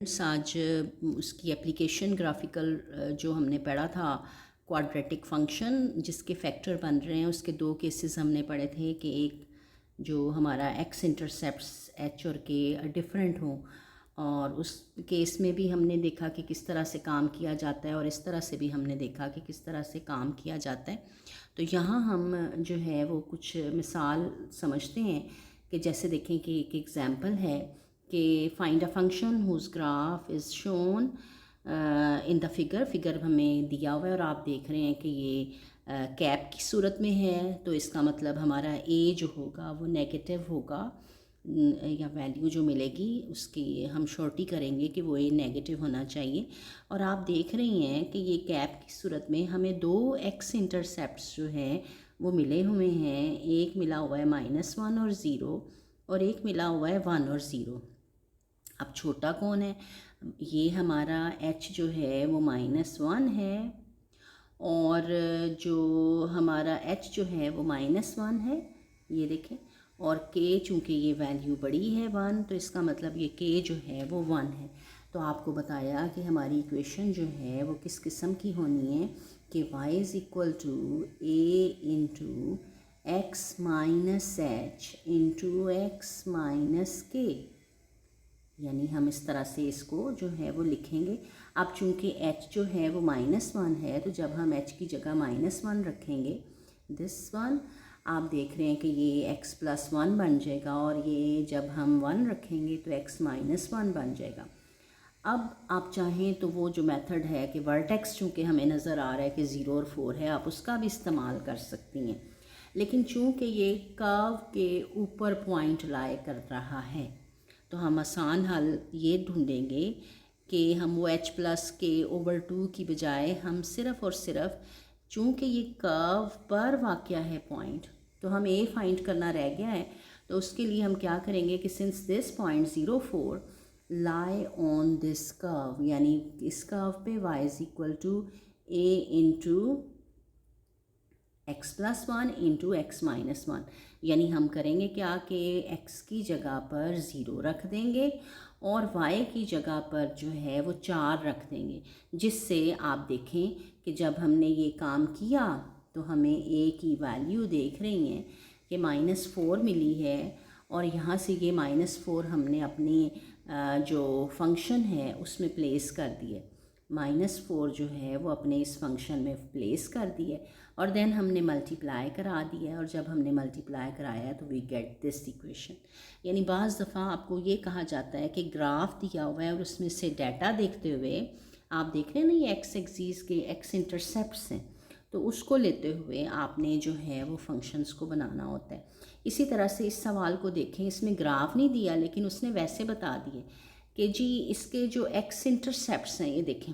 आज उसकी application graphical जो हमने पढ़ा था क्वाड्रेटिक फंक्शन जिसके फैक्टर बन रहे हैं, उसके दो केसेस हमने पढ़े थे कि एक जो हमारा एक्स इंटरसेप्ट्स एच और के डिफरेंट हों, और उस केस में भी हमने देखा कि किस तरह से काम किया जाता है और इस तरह से भी हमने देखा कि किस तरह से काम किया जाता है। तो यहाँ हम जो है वो कुछ मिसाल समझते हैं कि जैसे देखें कि एक एग्ज़ाम्पल है कि find a function whose graph is shown in the figure हमें दिया हुआ है और आप देख रहे हैं कि ये कैप की सूरत में है। तो इसका मतलब हमारा ए जो होगा वो नेगेटिव होगा, या वैल्यू जो मिलेगी उसकी हम शॉर्टी करेंगे कि वो ए नेगेटिव होना चाहिए। और आप देख रही हैं कि ये कैप की सूरत में हमें दो एक्स इंटरसेप्ट्स जो हैं वो मिले हुए हैं। एक मिला हुआ है -1 और 0 और एक मिला हुआ है 1 और 0। अब छोटा कौन है? ये हमारा h जो है वो -1 है और जो हमारा h जो है वो -1 है, ये देखें। और k चूँकि ये वैल्यू बड़ी है 1, तो इसका मतलब ये k जो है वो 1 है। तो आपको बताया कि हमारी इक्वेशन जो है वो किस किस्म की होनी है कि y is equal to a into x minus h into x minus k, यानी हम इस तरह से इसको जो है वो लिखेंगे। अब चूँकि h जो है वो -1 है, तो जब हम h की जगह -1 रखेंगे, दिस वन, आप देख रहे हैं कि ये x + 1 बन जाएगा और ये जब हम 1 रखेंगे तो x -1 बन जाएगा। अब आप चाहें तो वो जो मेथड है कि वर्टेक्स चूँकि हमें नज़र आ रहा है कि 0 और 4 है, आप उसका भी इस्तेमाल कर सकती हैं। लेकिन चूँकि ये कर्व के ऊपर पॉइंट लाई कर रहा है, तो हम आसान हल ये ढूंढेंगे कि हम वो h+k/2 की बजाय हम सिर्फ़ और सिर्फ, चूँकि ये कर्व पर वाक़या है पॉइंट, तो हम a फाइंड करना रह गया है। तो उसके लिए हम क्या करेंगे कि since this point 0, 4 lie on this curve, यानी इस कर्व पे y is equal to a into x+1 into x -1, यानी हम करेंगे क्या कि x की जगह पर 0 रख देंगे और y की जगह पर जो है वो 4 रख देंगे, जिससे आप देखें कि जब हमने ये काम किया तो हमें a की वैल्यू देख रही हैं कि -4 मिली है। और यहाँ से ये -4 हमने अपनी जो फंक्शन है उसमें प्लेस कर दिए, -4 जो है वो अपने इस फंक्शन में प्लेस कर दिए और देन हमने मल्टीप्लाई करा दिया। और जब हमने मल्टीप्लाई कराया तो वी गेट दिस इक्वेशन। यानी बाज़ दफ़ा आपको ये कहा जाता है कि ग्राफ दिया हुआ है और उसमें से डाटा देखते हुए आप देख रहे हैं ना, ये एक्स एक्सिस के एक्स इंटरसेप्ट्स हैं, तो उसको लेते हुए आपने जो है वो फंक्शंस को बनाना होता है। इसी तरह से इस सवाल को देखें, इसमें ग्राफ नहीं दिया लेकिन उसने वैसे बता दिए कि जी इसके जो एक्स इंटरसेप्ट्स हैं, ये देखें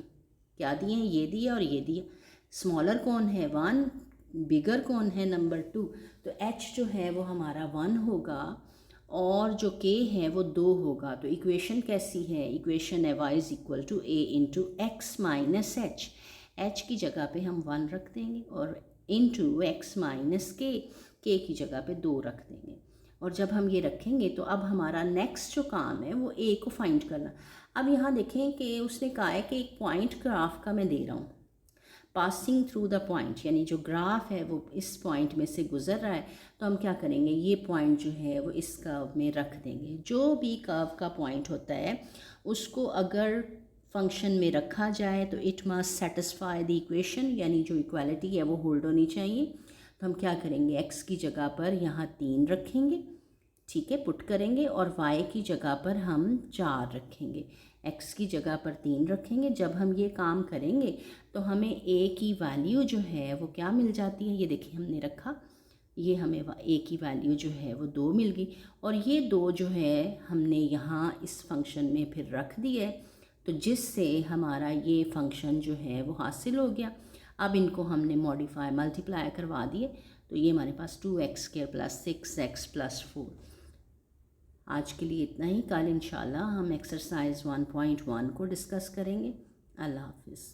क्या दिए हैं, ये दिया और ये दिया। स्मॉलर कौन है? 1। बिगर कौन है? नंबर 2। तो h जो है वो हमारा 1 होगा और जो k है वो 2 होगा। तो इक्वेशन कैसी है? इक्वेशन है y is equal to a into x minus h. h की जगह पे हम 1 रख देंगे और इंटू एक्स माइनस k की जगह पे 2 रख देंगे। और जब हम ये रखेंगे तो अब हमारा नेक्स्ट जो काम है वो a को फाइंड करना। अब यहाँ देखें कि उसने कहा है कि एक पॉइंट ग्राफ का मैं दे रहा हूँ, पासिंग थ्रू द पॉइंट, यानी जो ग्राफ है वो इस पॉइंट में से गुजर रहा है। तो हम क्या करेंगे, ये पॉइंट जो है वो इस कर्व में रख देंगे। जो भी कर्व का पॉइंट होता है उसको अगर फंक्शन में रखा जाए तो it must satisfy the equation, यानी जो इक्वालिटी है वो होल्ड होनी चाहिए। तो हम क्या करेंगे, x की जगह पर यहाँ 3 रखेंगे, ठीक है, पुट करेंगे, और y की जगह पर हम 4 रखेंगे। x की जगह पर 3 रखेंगे। जब हम ये काम करेंगे तो हमें a की वैल्यू जो है वो क्या मिल जाती है, ये देखिए हमने रखा, ये हमें a की वैल्यू जो है वो 2 मिल गई और ये 2 जो है हमने यहाँ इस फंक्शन में फिर रख दिया, तो जिससे हमारा ये फंक्शन जो है वो हासिल हो गया। अब इनको हमने मॉडिफाई मल्टीप्लाई करवा दिए, तो ये हमारे पास 2x² + 6x + 4। आज के लिए इतना ही। कल इंशाल्लाह हम एक्सरसाइज 1.1 को डिस्कस करेंगे। अल्लाह हाफिज़।